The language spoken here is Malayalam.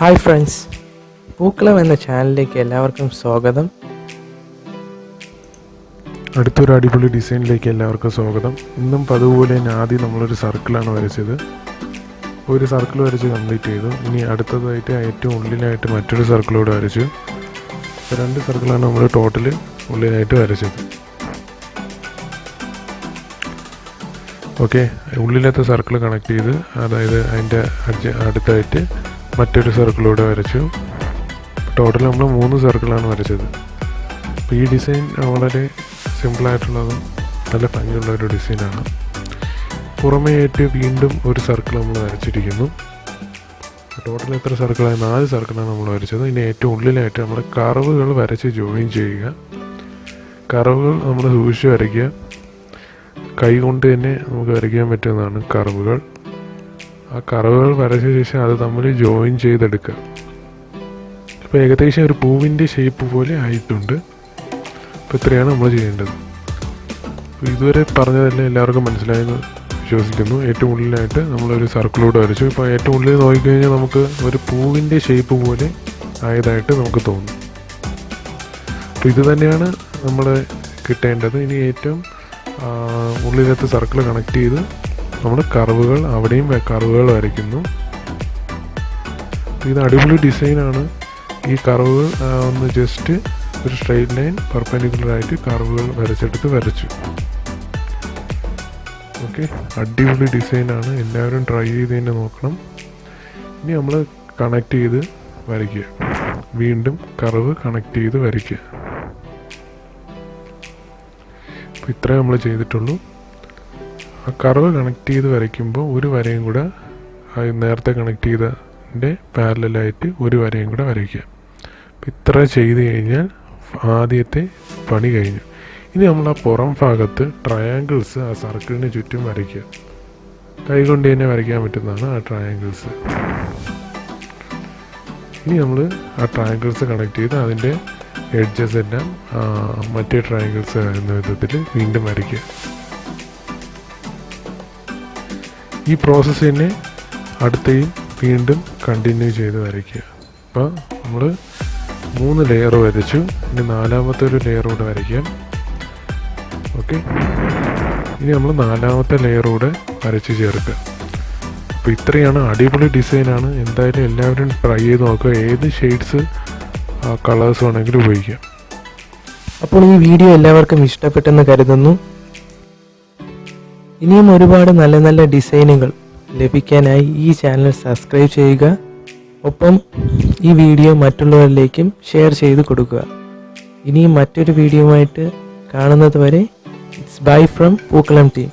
ഹായ് ഫ്രണ്ട്സ്, പൂക്കളം എന്ന ചാനലിലേക്ക് എല്ലാവർക്കും സ്വാഗതം. അടുത്തൊരു അടിപൊളി ഡിസൈനിലേക്ക് എല്ലാവർക്കും സ്വാഗതം. ഇന്നും പതുപോലെ തന്നെ ആദ്യം നമ്മളൊരു സർക്കിളാണ് വരച്ചത്. ഒരു സർക്കിൾ വരച്ച് കംപ്ലീറ്റ് ചെയ്തു. ഇനി അടുത്തതായിട്ട് ഏറ്റവും ഉള്ളിലായിട്ട് മറ്റൊരു സർക്കിളൂടെ വരച്ചു. രണ്ട് സർക്കിളാണ് നമ്മൾ ടോട്ടൽ ഉള്ളിലായിട്ട് വരച്ചത്. ഓക്കെ, ഉള്ളിലത്തെ സർക്കിൾ കണക്ട് ചെയ്ത്, അതായത് അതിൻ്റെ അടുത്തായിട്ട് മറ്റൊരു സർക്കിളൂടെ വരച്ചു. ടോട്ടൽ നമ്മൾ 3 സർക്കിളാണ് വരച്ചത്. അപ്പോൾ ഈ ഡിസൈൻ വളരെ സിമ്പിളായിട്ടുള്ളതും നല്ല ഭംഗിയുള്ള ഒരു ഡിസൈനാണ്. പുറമേയായിട്ട് വീണ്ടും ഒരു സർക്കിൾ നമ്മൾ വരച്ചിരിക്കുന്നു. ടോട്ടൽ എത്ര സർക്കിളായി? 4 സർക്കിളാണ് നമ്മൾ വരച്ചത്. ഇനി ഏറ്റവും ഉള്ളിലായിട്ട് നമ്മൾ കർവുകൾ വരച്ച് ജോയിൻ ചെയ്യുക. കർവുകൾ നമ്മൾ സൂക്ഷിച്ച് വരയ്ക്കുക. കൈ കൊണ്ട് തന്നെ നമുക്ക് വരയ്ക്കാൻ പറ്റുന്നതാണ് കർവുകൾ. ആ കർവുകൾ വരച്ച ശേഷം അത് തമ്മിൽ ജോയിൻ ചെയ്തെടുക്കുക. ഇപ്പോൾ ഏകദേശം ഒരു പൂവിൻ്റെ ഷേപ്പ് പോലെ ആയിട്ടുണ്ട്. അപ്പോൾ ഇത്രയാണ് നമ്മൾ ചെയ്യേണ്ടത്. ഇതുവരെ പറഞ്ഞതെല്ലാം എല്ലാവർക്കും മനസ്സിലായെന്ന് വിശ്വസിക്കുന്നു. ഏറ്റവും ഉള്ളിലായിട്ട് നമ്മളൊരു സർക്കിളൂടെ വരച്ചു. ഇപ്പോൾ ഏറ്റവും ഉള്ളിൽ നോക്കിക്കഴിഞ്ഞാൽ നമുക്ക് ഒരു പൂവിൻ്റെ ഷേപ്പ് പോലെ ആയതായിട്ട് നമുക്ക് തോന്നും. അപ്പോൾ ഇത് തന്നെയാണ് നമ്മൾ കിട്ടേണ്ടത്. ഇനി ഏറ്റവും ഉള്ളിലത്തെ സർക്കിൾ കണക്ട് ചെയ്ത് നമ്മൾ കർവുകൾ, അവിടെയും കർവുകൾ വരയ്ക്കുന്നു. ഇത് അടിപൊളി ഡിസൈനാണ്. ഈ കർവുകൾ ഒന്ന് ജസ്റ്റ് ഒരു സ്ട്രെയിറ്റ് ലൈൻ പെർപെൻഡിക്കുലറായിട്ട് കർവുകൾ വരച്ചു. ഓക്കെ, അടിപൊളി ഡിസൈനാണ്. എല്ലാവരും ട്രൈ ചെയ്ത് തന്നെ നോക്കണം. ഇനി നമ്മൾ കണക്ട് ചെയ്ത് വരയ്ക്കുക. വീണ്ടും കർവ് കണക്ട് ചെയ്ത് വരയ്ക്കുക. അപ്പോൾ ഇത്രേ നമ്മൾ ചെയ്തിട്ടുള്ളൂ. ആ കർവ് കണക്ട് ചെയ്ത് വരയ്ക്കുമ്പോൾ ഒരു വരയും കൂടെ നേരത്തെ കണക്ട് ചെയ്തതിൻ്റെ പാരലലായിട്ട് ഒരു വരയും കൂടെ വരയ്ക്കുക. അപ്പോൾ ഇത്ര ചെയ്ത് കഴിഞ്ഞാൽ ആദ്യത്തെ പണി കഴിഞ്ഞു. ഇനി നമ്മൾ ആ പുറം ഭാഗത്ത് ട്രയാങ്കിൾസ് ആ സർക്കിളിന് ചുറ്റും വരയ്ക്കുക. കൈകൊണ്ട് തന്നെ വരയ്ക്കാൻ പറ്റുന്നതാണ് ആ ട്രയാങ്കിൾസ്. ഇനി നമ്മൾ ആ ട്രയാങ്കിൾസ് കണക്ട് ചെയ്ത് അതിൻ്റെ എഡ്ജസ് എല്ലാം മറ്റേ ട്രയാങ്കിൾസ് എന്ന വിധത്തിൽ വീണ്ടും വരയ്ക്കുക. ഈ പ്രോസസ്സ് തന്നെ അടുത്തയും വീണ്ടും കണ്ടിന്യൂ ചെയ്ത് വരയ്ക്കുക. അപ്പോൾ നമ്മൾ 3 ലെയർ വരച്ചു. ഇനി 4ാമത്തെ ഒരു ലെയർ കൂടെ വരയ്ക്കാം. ഓക്കെ, ഇനി നമ്മൾ 4ാമത്തെ ലെയർ കൂടെ വരച്ച് ചേർക്കുക. അപ്പോൾ ഇത്രയാണ്. അടിപൊളി ഡിസൈനാണ്. എന്തായാലും എല്ലാവരും ട്രൈ ചെയ്ത് നോക്കുക. ഏത് ഷെയ്ഡ്സ് കളേഴ്സ് വേണമെങ്കിലും ഉപയോഗിക്കാം. അപ്പോൾ ഈ വീഡിയോ എല്ലാവർക്കും ഇഷ്ടപ്പെട്ടെന്ന് കരുതുന്നു. ഇനിയും ഒരുപാട് നല്ല നല്ല ഡിസൈനുകൾ ലഭിക്കാനായി ഈ ചാനൽ സബ്സ്ക്രൈബ് ചെയ്യുക. ഒപ്പം ഈ വീഡിയോ മറ്റുള്ളവരിലേക്കും ഷെയർ ചെയ്ത് കൊടുക്കുക. ഇനിയും മറ്റൊരു വീഡിയോയുമായിട്ട് കാണുന്നത് വരെ ഇറ്റ്സ് ബൈ ഫ്രം പൂക്കളം ടീം.